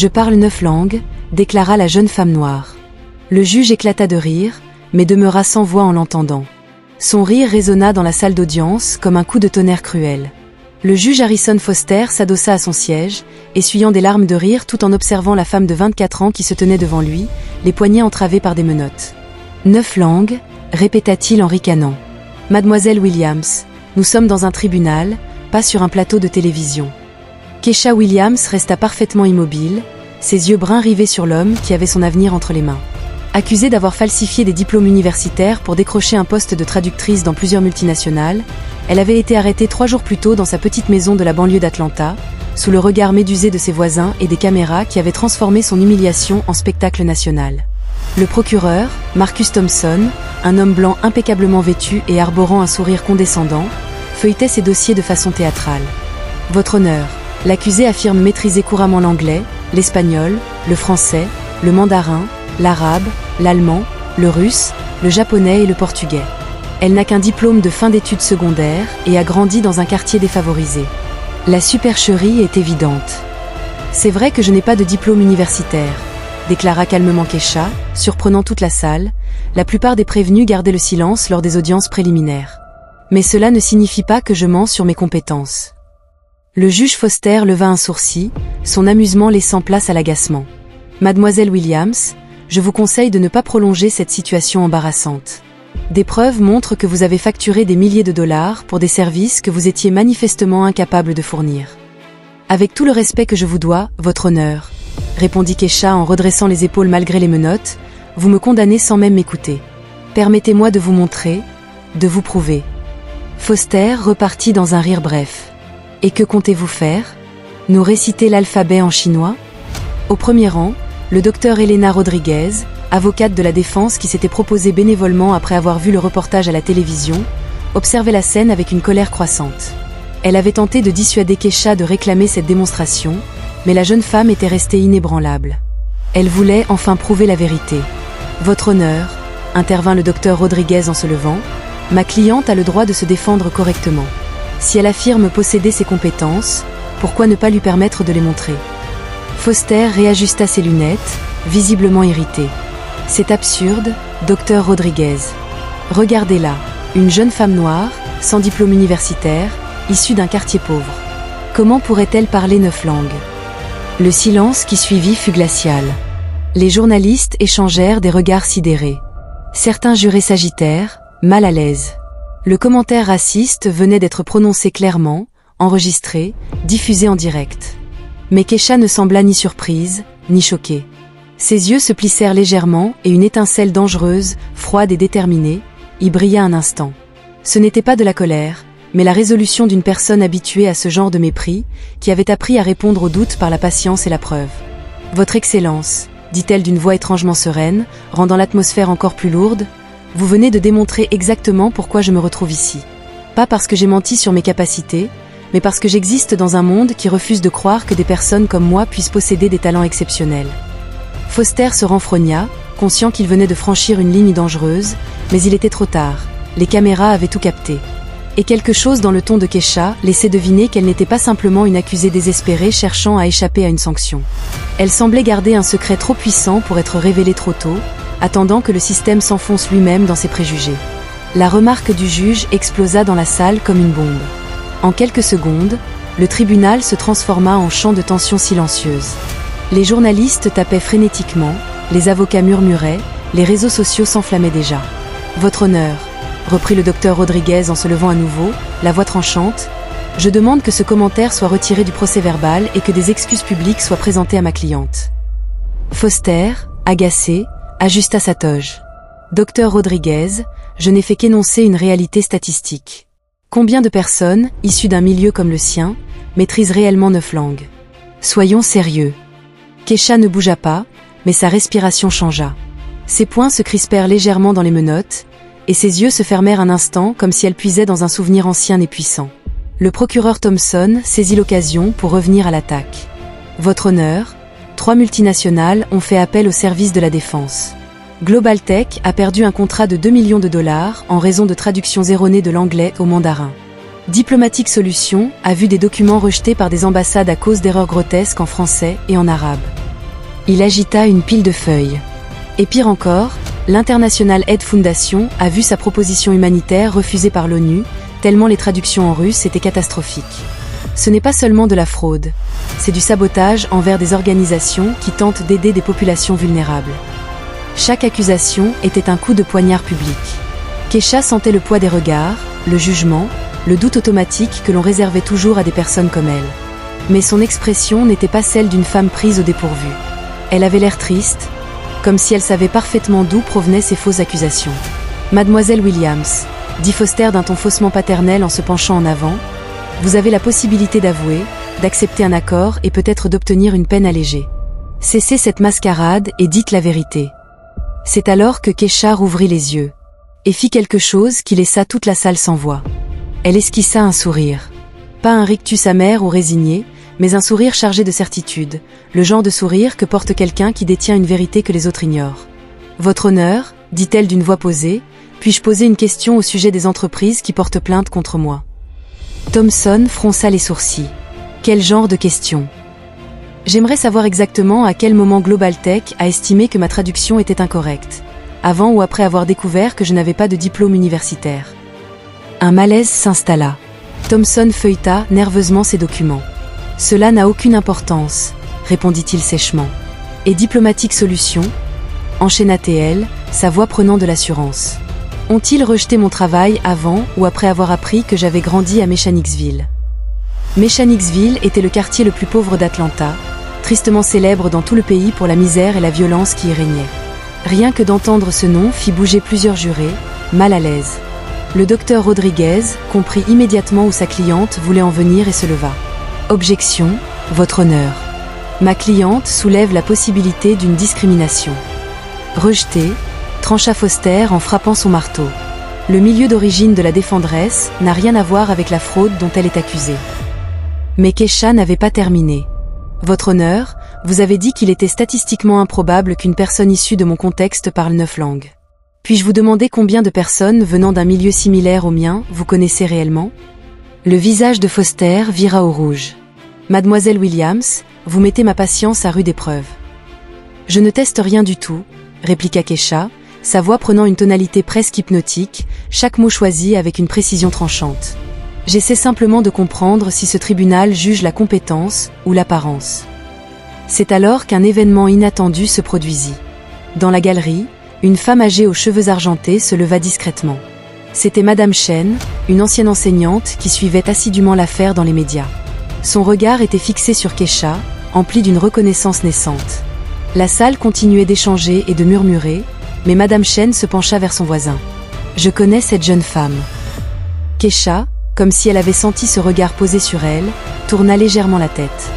Je parle 9 langues, déclara la jeune femme noire. Le juge éclata de rire, mais demeura sans voix en l'entendant. Son rire résonna dans la salle d'audience comme un coup de tonnerre cruel. Le juge Harrison Foster s'adossa à son siège, essuyant des larmes de rire tout en observant la femme de 24 ans qui se tenait devant lui, les poignets entravés par des menottes. 9 langues, répéta-t-il en ricanant. Mademoiselle Williams, nous sommes dans un tribunal, pas sur un plateau de télévision. Keisha Williams resta parfaitement immobile, ses yeux bruns rivés sur l'homme qui avait son avenir entre les mains. Accusée d'avoir falsifié des diplômes universitaires pour décrocher un poste de traductrice dans plusieurs multinationales, elle avait été arrêtée 3 jours plus tôt dans sa petite maison de la banlieue d'Atlanta, sous le regard médusé de ses voisins et des caméras qui avaient transformé son humiliation en spectacle national. Le procureur, Marcus Thompson, un homme blanc impeccablement vêtu et arborant un sourire condescendant, feuilletait ses dossiers de façon théâtrale. Votre honneur, l'accusée affirme maîtriser couramment l'anglais, l'espagnol, le français, le mandarin, l'arabe, l'allemand, le russe, le japonais et le portugais. Elle n'a qu'un diplôme de fin d'études secondaires et a grandi dans un quartier défavorisé. La supercherie est évidente. C'est vrai que je n'ai pas de diplôme universitaire, déclara calmement Keisha, surprenant toute la salle. La plupart des prévenus gardaient le silence lors des audiences préliminaires. Mais cela ne signifie pas que je mens sur mes compétences. Le juge Foster leva un sourcil, son amusement laissant place à l'agacement. Mademoiselle Williams, je vous conseille de ne pas prolonger cette situation embarrassante. Des preuves montrent que vous avez facturé des milliers de dollars pour des services que vous étiez manifestement incapable de fournir. Avec tout le respect que je vous dois, votre honneur, répondit Keisha en redressant les épaules malgré les menottes, vous me condamnez sans même m'écouter. Permettez-moi de vous montrer, de vous prouver. Foster repartit dans un rire bref. Et que comptez-vous faire? Nous réciter l'alphabet en chinois? Au premier rang, le docteur Elena Rodriguez, avocate de la défense qui s'était proposée bénévolement après avoir vu le reportage à la télévision, observait la scène avec une colère croissante. Elle avait tenté de dissuader Keisha de réclamer cette démonstration, mais la jeune femme était restée inébranlable. Elle voulait enfin prouver la vérité. Votre honneur, intervint le docteur Rodriguez en se levant, ma cliente a le droit de se défendre correctement. Si elle affirme posséder ses compétences, pourquoi ne pas lui permettre de les montrer? Foster réajusta ses lunettes, visiblement irrité. C'est absurde, docteur Rodriguez. Regardez-la, une jeune femme noire, sans diplôme universitaire, issue d'un quartier pauvre. Comment pourrait-elle parler 9 langues? Le silence qui suivit fut glacial. Les journalistes échangèrent des regards sidérés. Certains jurés s'agitèrent, mal à l'aise. Le commentaire raciste venait d'être prononcé clairement, enregistré, diffusé en direct. Mais Keisha ne sembla ni surprise, ni choquée. Ses yeux se plissèrent légèrement et une étincelle dangereuse, froide et déterminée, y brilla un instant. Ce n'était pas de la colère, mais la résolution d'une personne habituée à ce genre de mépris, qui avait appris à répondre aux doutes par la patience et la preuve. « Votre Excellence », dit-elle d'une voix étrangement sereine, rendant l'atmosphère encore plus lourde, « vous venez de démontrer exactement pourquoi je me retrouve ici. Pas parce que j'ai menti sur mes capacités, mais parce que j'existe dans un monde qui refuse de croire que des personnes comme moi puissent posséder des talents exceptionnels. » Foster se renfrogna, conscient qu'il venait de franchir une ligne dangereuse, mais il était trop tard, les caméras avaient tout capté. Et quelque chose dans le ton de Keisha laissait deviner qu'elle n'était pas simplement une accusée désespérée cherchant à échapper à une sanction. Elle semblait garder un secret trop puissant pour être révélé trop tôt, attendant que le système s'enfonce lui-même dans ses préjugés. La remarque du juge explosa dans la salle comme une bombe. En quelques secondes, le tribunal se transforma en champ de tension silencieuse. Les journalistes tapaient frénétiquement, les avocats murmuraient, les réseaux sociaux s'enflammaient déjà. « Votre honneur », reprit le docteur Rodriguez en se levant à nouveau, la voix tranchante, « je demande que ce commentaire soit retiré du procès-verbal et que des excuses publiques soient présentées à ma cliente. » Foster, agacé, ajusta sa toge. « Docteur Rodriguez, je n'ai fait qu'énoncer une réalité statistique. Combien de personnes, issues d'un milieu comme le sien, maîtrisent réellement 9 langues? Soyons sérieux. » Keisha ne bougea pas, mais sa respiration changea. Ses poings se crispèrent légèrement dans les menottes, et ses yeux se fermèrent un instant comme si elle puisait dans un souvenir ancien et puissant. Le procureur Thompson saisit l'occasion pour revenir à l'attaque. « Votre honneur, 3 multinationales ont fait appel au service de la défense. Global Tech a perdu un contrat de 2 millions de dollars en raison de traductions erronées de l'anglais au mandarin. Diplomatic Solutions a vu des documents rejetés par des ambassades à cause d'erreurs grotesques en français et en arabe. Il agita une pile de feuilles. Et pire encore, l'International Aid Foundation a vu sa proposition humanitaire refusée par l'ONU, tellement les traductions en russe étaient catastrophiques. Ce n'est pas seulement de la fraude, c'est du sabotage envers des organisations qui tentent d'aider des populations vulnérables. Chaque accusation était un coup de poignard public. Kesha sentait le poids des regards, le jugement, le doute automatique que l'on réservait toujours à des personnes comme elle. Mais son expression n'était pas celle d'une femme prise au dépourvu. Elle avait l'air triste, comme si elle savait parfaitement d'où provenaient ces fausses accusations. « Mademoiselle Williams », dit Foster d'un ton faussement paternel en se penchant en avant, « vous avez la possibilité d'avouer, d'accepter un accord et peut-être d'obtenir une peine allégée. Cessez cette mascarade et dites la vérité. » C'est alors que Kesha rouvrit les yeux et fit quelque chose qui laissa toute la salle sans voix. Elle esquissa un sourire. Pas un rictus amer ou résigné, mais un sourire chargé de certitude, le genre de sourire que porte quelqu'un qui détient une vérité que les autres ignorent. « Votre honneur, dit-elle d'une voix posée, puis-je poser une question au sujet des entreprises qui portent plainte contre moi ?» Thompson fronça les sourcils. « Quel genre de question ? J'aimerais savoir exactement à quel moment Global Tech a estimé que ma traduction était incorrecte, avant ou après avoir découvert que je n'avais pas de diplôme universitaire. » Un malaise s'installa. Thompson feuilleta nerveusement ses documents. « Cela n'a aucune importance, » répondit-il sèchement. « Et diplomatique solution ?» enchaîna-t-elle, sa voix prenant de l'assurance. « Ont-ils rejeté mon travail avant ou après avoir appris que j'avais grandi à Mechanicsville ?» Mechanicsville était le quartier le plus pauvre d'Atlanta, tristement célèbre dans tout le pays pour la misère et la violence qui y régnait. Rien que d'entendre ce nom fit bouger plusieurs jurés, mal à l'aise. Le docteur Rodriguez comprit immédiatement où sa cliente voulait en venir et se leva. « Objection, votre honneur. Ma cliente soulève la possibilité d'une discrimination. » « Rejeté, trancha Foster en frappant son marteau. Le milieu d'origine de la défendresse n'a rien à voir avec la fraude dont elle est accusée. Mais Kesha n'avait pas terminé. « Votre honneur, vous avez dit qu'il était statistiquement improbable qu'une personne issue de mon contexte parle 9 langues. Puis-je vous demander combien de personnes venant d'un milieu similaire au mien vous connaissez réellement ?» Le visage de Foster vira au rouge. « Mademoiselle Williams, vous mettez ma patience à rude épreuve. »« Je ne teste rien du tout, » répliqua Kesha, sa voix prenant une tonalité presque hypnotique, chaque mot choisi avec une précision tranchante. « J'essaie simplement de comprendre si ce tribunal juge la compétence ou l'apparence. » C'est alors qu'un événement inattendu se produisit. Dans la galerie, une femme âgée aux cheveux argentés se leva discrètement. C'était Madame Chen, une ancienne enseignante qui suivait assidûment l'affaire dans les médias. Son regard était fixé sur Kesha, empli d'une reconnaissance naissante. La salle continuait d'échanger et de murmurer, mais Madame Chen se pencha vers son voisin. « Je connais cette jeune femme. » Kesha, comme si elle avait senti ce regard posé sur elle, tourna légèrement la tête.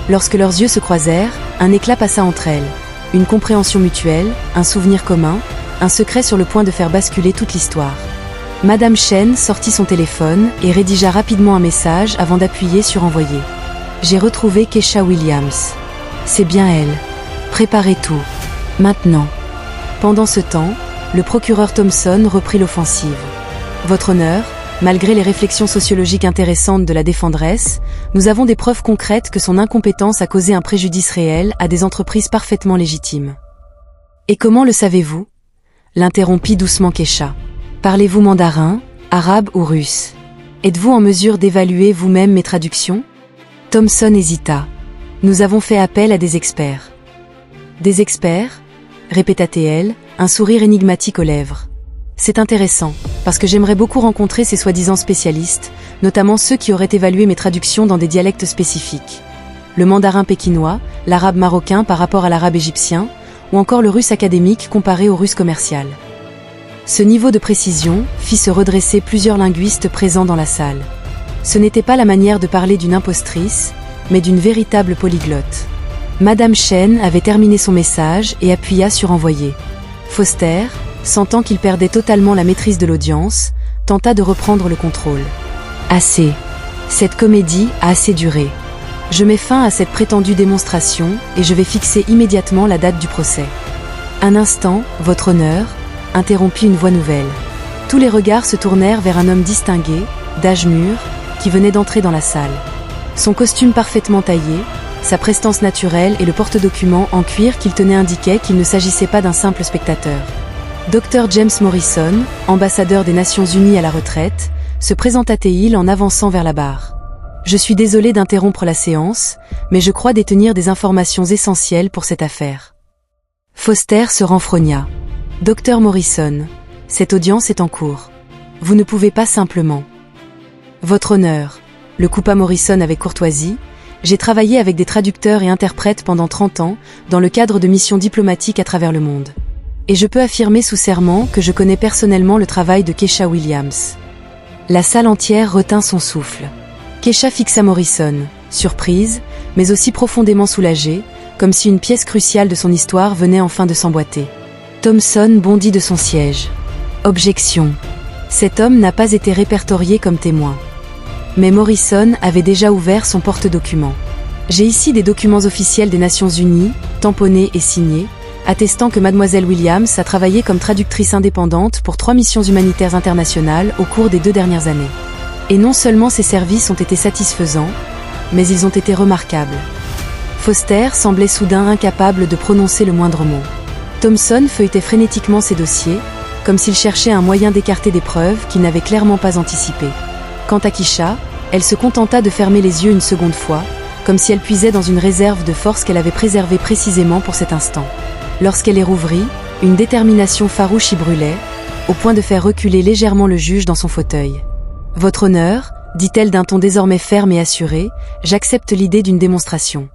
Lorsque leurs yeux se croisèrent, un éclat passa entre elles. Une compréhension mutuelle, un souvenir commun, un secret sur le point de faire basculer toute l'histoire. Madame Chen sortit son téléphone et rédigea rapidement un message avant d'appuyer sur « Envoyer ». « J'ai retrouvé Kesha Williams. C'est bien elle. Préparez tout. Maintenant. » Pendant ce temps, le procureur Thompson reprit l'offensive. « Votre honneur, malgré les réflexions sociologiques intéressantes de la défendresse, nous avons des preuves concrètes que son incompétence a causé un préjudice réel à des entreprises parfaitement légitimes. »« Et comment le savez-vous » l'interrompit doucement Kesha. « Parlez-vous mandarin, arabe ou russe ? Êtes-vous en mesure d'évaluer vous-même mes traductions ?» Thompson hésita. « Nous avons fait appel à des experts. »« Des experts ?» répéta-t-elle, un sourire énigmatique aux lèvres. « C'est intéressant, parce que j'aimerais beaucoup rencontrer ces soi-disant spécialistes, notamment ceux qui auraient évalué mes traductions dans des dialectes spécifiques. Le mandarin pékinois, l'arabe marocain par rapport à l'arabe égyptien, ou encore le russe académique comparé au russe commercial. » Ce niveau de précision fit se redresser plusieurs linguistes présents dans la salle. Ce n'était pas la manière de parler d'une impostrice, mais d'une véritable polyglotte. Madame Chen avait terminé son message et appuya sur « Envoyer ». Foster, sentant qu'il perdait totalement la maîtrise de l'audience, tenta de reprendre le contrôle. « Assez. Cette comédie a assez duré. Je mets fin à cette prétendue démonstration et je vais fixer immédiatement la date du procès. »« Un instant, votre honneur », interrompit une voix nouvelle. Tous les regards se tournèrent vers un homme distingué, d'âge mûr, qui venait d'entrer dans la salle. Son costume parfaitement taillé, sa prestance naturelle et le porte-document en cuir qu'il tenait indiquaient qu'il ne s'agissait pas d'un simple spectateur. Dr James Morrison, ambassadeur des Nations Unies à la retraite, se présente à Teil en avançant vers la barre. « Je suis désolé d'interrompre la séance, mais je crois détenir des informations essentielles pour cette affaire. » Foster se renfrogna. « Dr Morrison, cette audience est en cours. Vous ne pouvez pas simplement... » « Votre honneur, » le coupa Morrison avec courtoisie, « j'ai travaillé avec des traducteurs et interprètes pendant 30 ans, dans le cadre de missions diplomatiques à travers le monde. Et je peux affirmer sous serment que je connais personnellement le travail de Keisha Williams. » La salle entière retint son souffle. Keisha fixa Morrison, surprise, mais aussi profondément soulagée, comme si une pièce cruciale de son histoire venait enfin de s'emboîter. Thomson bondit de son siège. Objection. Cet homme n'a pas été répertorié comme témoin. Mais Morrison avait déjà ouvert son porte-document. J'ai ici des documents officiels des Nations Unies, tamponnés et signés, attestant que Mademoiselle Williams a travaillé comme traductrice indépendante pour 3 missions humanitaires internationales au cours des 2 dernières années. Et non seulement ses services ont été satisfaisants, mais ils ont été remarquables. Foster semblait soudain incapable de prononcer le moindre mot. Thomson feuilletait frénétiquement ses dossiers, comme s'il cherchait un moyen d'écarter des preuves qu'il n'avait clairement pas anticipées. Quant à Keisha, elle se contenta de fermer les yeux une seconde fois, comme si elle puisait dans une réserve de force qu'elle avait préservée précisément pour cet instant. Lorsqu'elle les rouvrit, une détermination farouche y brûlait, au point de faire reculer légèrement le juge dans son fauteuil. « Votre honneur, dit-elle d'un ton désormais ferme et assuré, j'accepte l'idée d'une démonstration.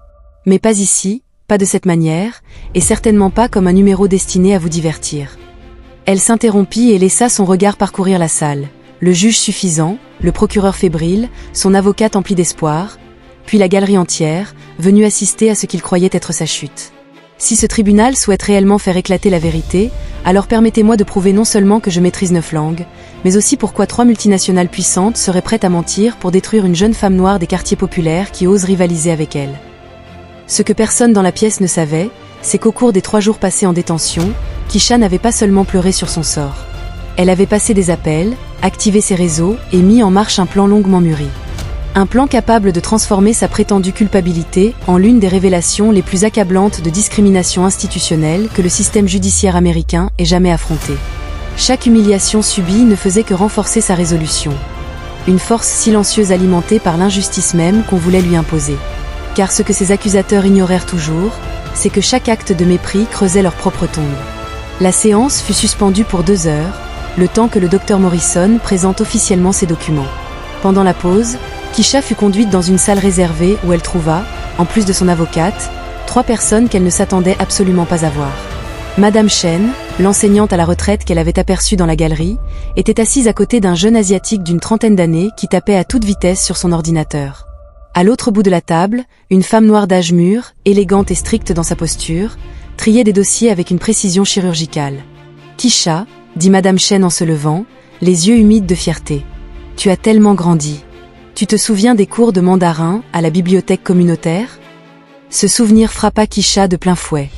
Mais pas ici, pas de cette manière, et certainement pas comme un numéro destiné à vous divertir. » Elle s'interrompit et laissa son regard parcourir la salle. Le juge suffisant, le procureur fébrile, son avocate emplie d'espoir, puis la galerie entière, venue assister à ce qu'il croyait être sa chute. Si ce tribunal souhaite réellement faire éclater la vérité, alors permettez-moi de prouver non seulement que je maîtrise 9 langues, mais aussi pourquoi 3 multinationales puissantes seraient prêtes à mentir pour détruire une jeune femme noire des quartiers populaires qui ose rivaliser avec elle. Ce que personne dans la pièce ne savait, c'est qu'au cours des 3 jours passés en détention, Keisha n'avait pas seulement pleuré sur son sort. Elle avait passé des appels, activé ses réseaux et mis en marche un plan longuement mûri. Un plan capable de transformer sa prétendue culpabilité en l'une des révélations les plus accablantes de discrimination institutionnelle que le système judiciaire américain ait jamais affronté. Chaque humiliation subie ne faisait que renforcer sa résolution. Une force silencieuse alimentée par l'injustice même qu'on voulait lui imposer. Car ce que ses accusateurs ignorèrent toujours, c'est que chaque acte de mépris creusait leur propre tombe. La séance fut suspendue pour 2 heures, le temps que le docteur Morrison présente officiellement ses documents. Pendant la pause, Keisha fut conduite dans une salle réservée où elle trouva, en plus de son avocate, 3 personnes qu'elle ne s'attendait absolument pas à voir. Madame Chen, l'enseignante à la retraite qu'elle avait aperçue dans la galerie, était assise à côté d'un jeune asiatique d'une 30aine d'années qui tapait à toute vitesse sur son ordinateur. À l'autre bout de la table, une femme noire d'âge mûr, élégante et stricte dans sa posture, triait des dossiers avec une précision chirurgicale. « Keisha », dit Madame Chen en se levant, les yeux humides de fierté. « Tu as tellement grandi. Tu te souviens des cours de mandarin à la bibliothèque communautaire ?» Ce souvenir frappa Keisha de plein fouet.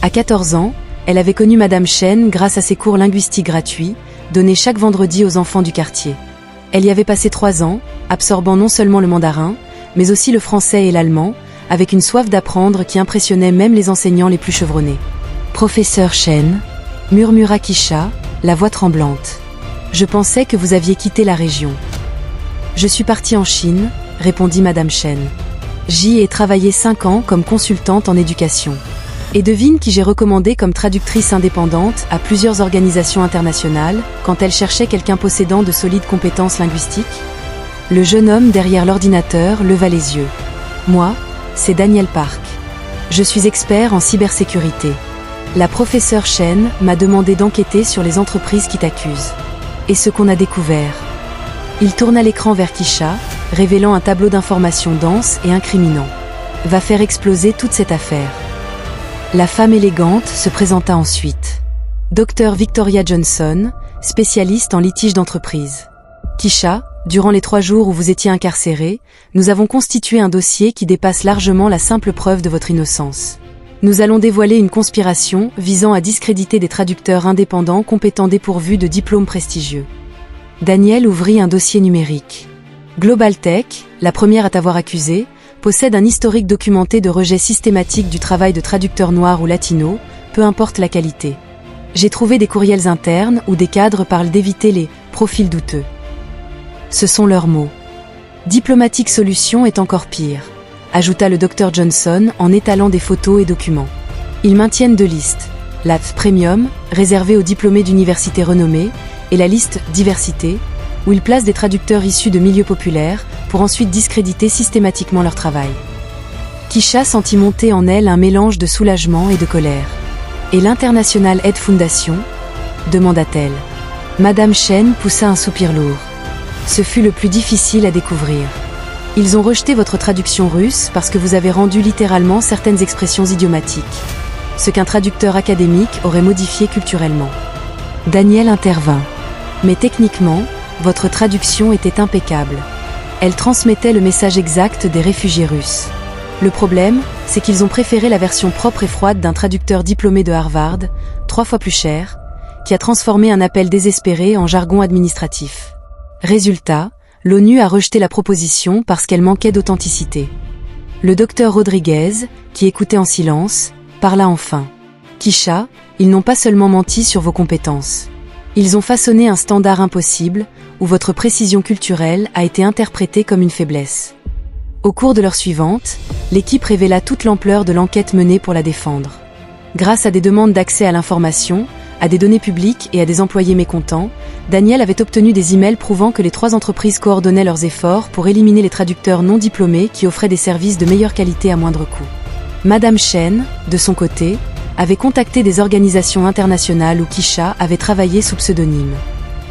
À 14 ans, elle avait connu Madame Chen grâce à ses cours linguistiques gratuits, donnés chaque vendredi aux enfants du quartier. Elle y avait passé 3 ans, absorbant non seulement le mandarin, mais aussi le français et l'allemand, avec une soif d'apprendre qui impressionnait même les enseignants les plus chevronnés. « Professeur Chen », murmura Keisha, la voix tremblante. « Je pensais que vous aviez quitté la région. »« Je suis partie en Chine », répondit Madame Chen. « J'y ai travaillé 5 ans comme consultante en éducation. Et devine qui j'ai recommandé comme traductrice indépendante à plusieurs organisations internationales quand elles cherchaient quelqu'un possédant de solides compétences linguistiques ?» Le jeune homme derrière l'ordinateur leva les yeux. « Moi, c'est Daniel Park. Je suis expert en cybersécurité. La professeure Chen m'a demandé d'enquêter sur les entreprises qui t'accusent. Et ce qu'on a découvert. » Il tourna l'écran vers Keisha, révélant un tableau d'informations dense et incriminant. « Va faire exploser toute cette affaire. » La femme élégante se présenta ensuite. Dr Victoria Johnson, spécialiste en litige d'entreprise. « Keisha, durant les 3 jours où vous étiez incarcérée, nous avons constitué un dossier qui dépasse largement la simple preuve de votre innocence. Nous allons dévoiler une conspiration visant à discréditer des traducteurs indépendants compétents dépourvus de diplômes prestigieux. » Daniel ouvrit un dossier numérique. « Global Tech, la première à t'avoir accusé, possède un historique documenté de rejet systématique du travail de traducteurs noirs ou latinos, peu importe la qualité. J'ai trouvé des courriels internes où des cadres parlent d'éviter les « profils douteux ». Ce sont leurs mots. Diplomatic Solutions est encore pire, ajouta le Dr Johnson en étalant des photos et documents. Ils maintiennent deux listes, la Premium, réservée aux diplômés d'universités renommées, et la liste Diversité, où ils placent des traducteurs issus de milieux populaires pour ensuite discréditer systématiquement leur travail. Kisha sentit monter en elle un mélange de soulagement et de colère. « Et l'International Aid Foundation ?» demanda-t-elle. Madame Chen poussa un soupir lourd. Ce fut le plus difficile à découvrir. Ils ont rejeté votre traduction russe parce que vous avez rendu littéralement certaines expressions idiomatiques, ce qu'un traducteur académique aurait modifié culturellement. Daniel intervint. Mais techniquement, votre traduction était impeccable. Elle transmettait le message exact des réfugiés russes. Le problème, c'est qu'ils ont préféré la version propre et froide d'un traducteur diplômé de Harvard, 3 fois plus cher, qui a transformé un appel désespéré en jargon administratif. Résultat, l'ONU a rejeté la proposition parce qu'elle manquait d'authenticité. Le docteur Rodriguez, qui écoutait en silence, parla enfin. Kisha, ils n'ont pas seulement menti sur vos compétences. Ils ont façonné un standard impossible, où votre précision culturelle a été interprétée comme une faiblesse. Au cours de l'heure suivante, l'équipe révéla toute l'ampleur de l'enquête menée pour la défendre. Grâce à des demandes d'accès à l'information, à des données publiques et à des employés mécontents, Daniel avait obtenu des emails prouvant que les 3 entreprises coordonnaient leurs efforts pour éliminer les traducteurs non diplômés qui offraient des services de meilleure qualité à moindre coût. Madame Chen, de son côté, avait contacté des organisations internationales où Kisha avait travaillé sous pseudonyme.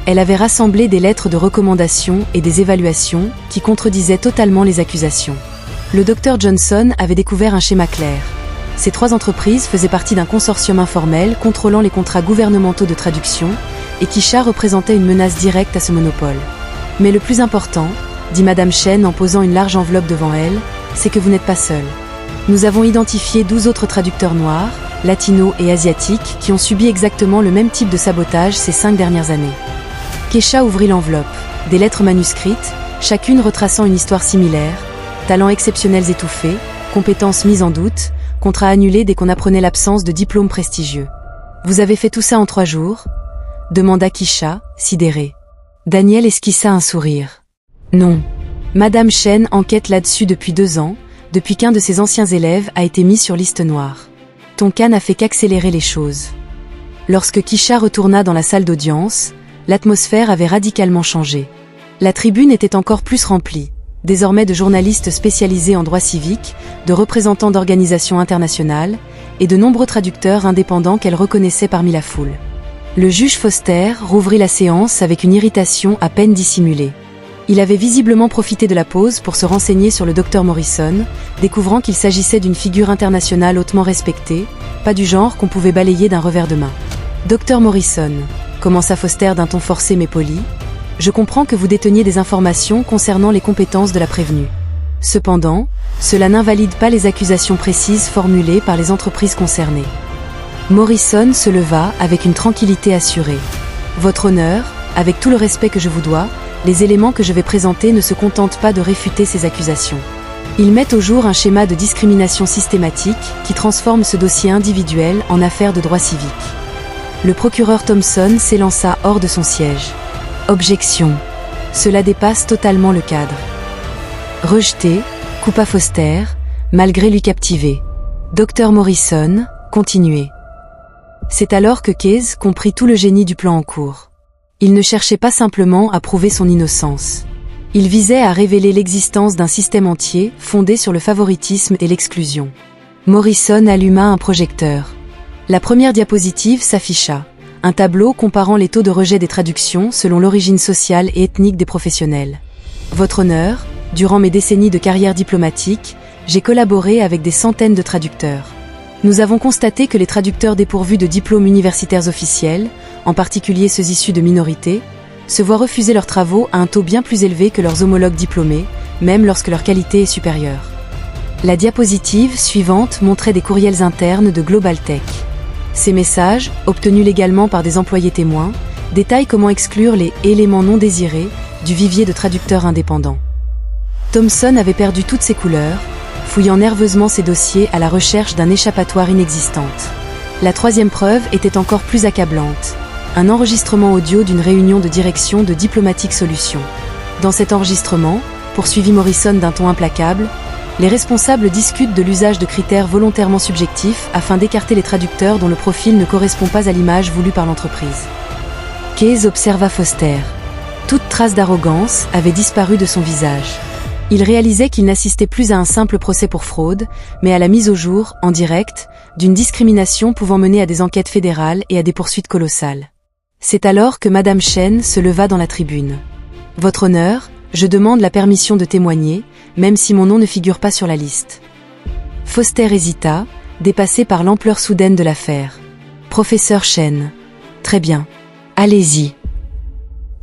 Elle avait rassemblé des lettres de recommandation et des évaluations qui contredisaient totalement les accusations. Le Dr Johnson avait découvert un schéma clair. Ces 3 entreprises faisaient partie d'un consortium informel contrôlant les contrats gouvernementaux de traduction, et Kisha représentait une menace directe à ce monopole. Mais le plus important, dit Madame Chen en posant une large enveloppe devant elle, c'est que vous n'êtes pas seul. Nous avons identifié 12 autres traducteurs noirs, latinos et asiatiques qui ont subi exactement le même type de sabotage ces 5 dernières années. Kesha ouvrit l'enveloppe, des lettres manuscrites, chacune retraçant une histoire similaire, talents exceptionnels étouffés, compétences mises en doute, contrats annulés dès qu'on apprenait l'absence de diplômes prestigieux. « Vous avez fait tout ça en 3 jours ?» demanda Kisha, sidérée. Daniel esquissa un sourire. « Non. Madame Chen enquête là-dessus depuis 2 ans, depuis qu'un de ses anciens élèves a été mis sur liste noire. Ton cas n'a fait qu'accélérer les choses. » Lorsque Kisha retourna dans la salle d'audience, l'atmosphère avait radicalement changé. La tribune était encore plus remplie, désormais de journalistes spécialisés en droit civique, de représentants d'organisations internationales, et de nombreux traducteurs indépendants qu'elle reconnaissait parmi la foule. Le juge Foster rouvrit la séance avec une irritation à peine dissimulée. Il avait visiblement profité de la pause pour se renseigner sur le Dr Morrison, découvrant qu'il s'agissait d'une figure internationale hautement respectée, pas du genre qu'on pouvait balayer d'un revers de main. « Dr Morrison », commença Foster d'un ton forcé mais poli, « je comprends que vous déteniez des informations concernant les compétences de la prévenue. Cependant, cela n'invalide pas les accusations précises formulées par les entreprises concernées. » Morrison se leva avec une tranquillité assurée. « Votre honneur, avec tout le respect que je vous dois, les éléments que je vais présenter ne se contentent pas de réfuter ces accusations. Ils mettent au jour un schéma de discrimination systématique qui transforme ce dossier individuel en affaire de droit civique. » Le procureur Thompson s'élança hors de son siège. Objection. Cela dépasse totalement le cadre. Rejeté, coupa Foster, malgré lui captiver. Dr Morrison, continuez. C'est alors que Case comprit tout le génie du plan en cours. Il ne cherchait pas simplement à prouver son innocence. Il visait à révéler l'existence d'un système entier fondé sur le favoritisme et l'exclusion. Morrison alluma un projecteur. La première diapositive s'afficha, un tableau comparant les taux de rejet des traductions selon l'origine sociale et ethnique des professionnels. Votre honneur, durant mes décennies de carrière diplomatique, j'ai collaboré avec des centaines de traducteurs. Nous avons constaté que les traducteurs dépourvus de diplômes universitaires officiels, en particulier ceux issus de minorités, se voient refuser leurs travaux à un taux bien plus élevé que leurs homologues diplômés, même lorsque leur qualité est supérieure. La diapositive suivante montrait des courriels internes de Global Tech. Ces messages, obtenus légalement par des employés témoins, détaillent comment exclure les « éléments non désirés » du vivier de traducteurs indépendants. Thomson avait perdu toutes ses couleurs, fouillant nerveusement ses dossiers à la recherche d'un échappatoire inexistante. La troisième preuve était encore plus accablante. Un enregistrement audio d'une réunion de direction de Diplomatic Solutions. Dans cet enregistrement, poursuivit Morrison d'un ton implacable, les responsables discutent de l'usage de critères volontairement subjectifs afin d'écarter les traducteurs dont le profil ne correspond pas à l'image voulue par l'entreprise. Case observa Foster. Toute trace d'arrogance avait disparu de son visage. Il réalisait qu'il n'assistait plus à un simple procès pour fraude, mais à la mise au jour, en direct, d'une discrimination pouvant mener à des enquêtes fédérales et à des poursuites colossales. C'est alors que Madame Chen se leva dans la tribune. « Votre honneur, je demande la permission de témoigner, même si mon nom ne figure pas sur la liste. » Foster hésita, dépassé par l'ampleur soudaine de l'affaire. « Professeur Chen. Très bien. Allez-y. »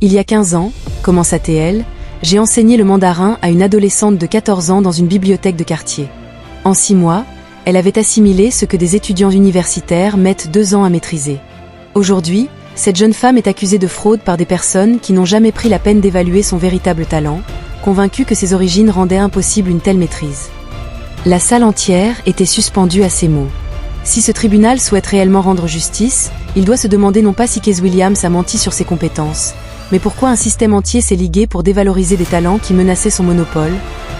Il y a 15 ans, commença-t-elle, j'ai enseigné le mandarin à une adolescente de 14 ans dans une bibliothèque de quartier. En 6 mois, elle avait assimilé ce que des étudiants universitaires mettent 2 ans à maîtriser. Aujourd'hui, cette jeune femme est accusée de fraude par des personnes qui n'ont jamais pris la peine d'évaluer son véritable talent, convaincues que ses origines rendaient impossible une telle maîtrise. La salle entière était suspendue à ces mots. Si ce tribunal souhaite réellement rendre justice, il doit se demander non pas si Case Williams a menti sur ses compétences, mais pourquoi un système entier s'est ligué pour dévaloriser des talents qui menaçaient son monopole,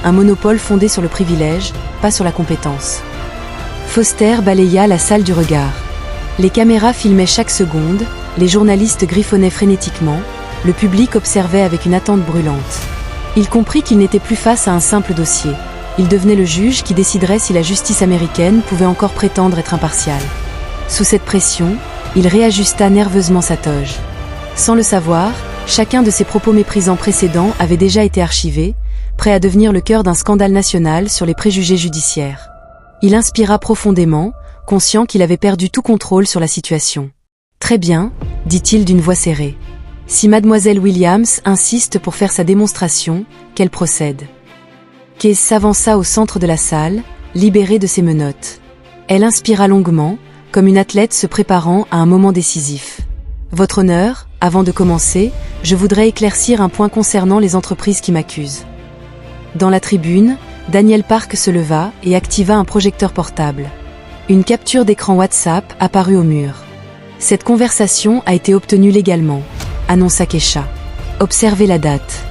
un monopole fondé sur le privilège, pas sur la compétence. Foster balaya la salle du regard. Les caméras filmaient chaque seconde, les journalistes griffonnaient frénétiquement, le public observait avec une attente brûlante. Il comprit qu'il n'était plus face à un simple dossier. Il devenait le juge qui déciderait si la justice américaine pouvait encore prétendre être impartiale. Sous cette pression, il réajusta nerveusement sa toge. Sans le savoir, chacun de ses propos méprisants précédents avait déjà été archivé, prêt à devenir le cœur d'un scandale national sur les préjugés judiciaires. Il inspira profondément, conscient qu'il avait perdu tout contrôle sur la situation. « Très bien, » dit-il d'une voix serrée. « Si mademoiselle Williams insiste pour faire sa démonstration, qu'elle procède. » Case s'avança au centre de la salle, libérée de ses menottes. Elle inspira longuement, comme une athlète se préparant à un moment décisif. « Votre honneur, avant de commencer, je voudrais éclaircir un point concernant les entreprises qui m'accusent. » Dans la tribune, Daniel Park se leva et activa un projecteur portable. Une capture d'écran WhatsApp apparut au mur. « Cette conversation a été obtenue légalement, » annonça Kesha. « Observez la date.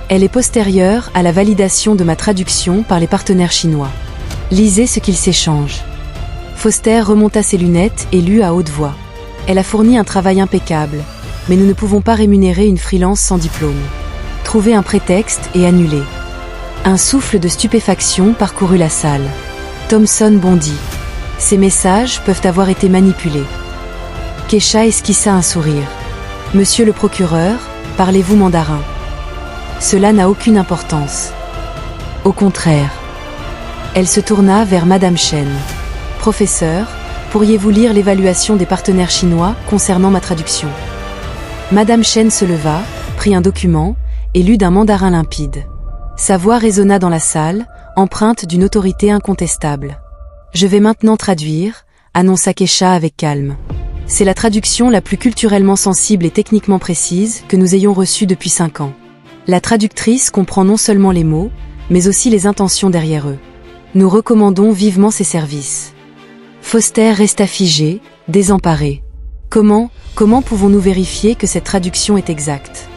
Elle est postérieure à la validation de ma traduction par les partenaires chinois. Lisez ce qu'ils s'échangent. » Foster remonta ses lunettes et lut à haute voix. « Elle a fourni un travail impeccable, mais nous ne pouvons pas rémunérer une freelance sans diplôme. Trouver un prétexte et annuler. » Un souffle de stupéfaction parcourut la salle. Thompson bondit. Ces messages peuvent avoir été manipulés. Kesha esquissa un sourire. « Monsieur le procureur, parlez-vous mandarin ? » Cela n'a aucune importance. Au contraire. Elle se tourna vers Madame Chen. « Professeur, pourriez-vous lire l'évaluation des partenaires chinois concernant ma traduction ?» Madame Chen se leva, prit un document, et lut d'un mandarin limpide. Sa voix résonna dans la salle, empreinte d'une autorité incontestable. « Je vais maintenant traduire, » annonça Kesha avec calme. « C'est la traduction la plus culturellement sensible et techniquement précise que nous ayons reçue depuis 5 ans. La traductrice comprend non seulement les mots, mais aussi les intentions derrière eux. Nous recommandons vivement ses services. » Foster resta figé, désemparé. « Comment pouvons-nous vérifier que cette traduction est exacte ?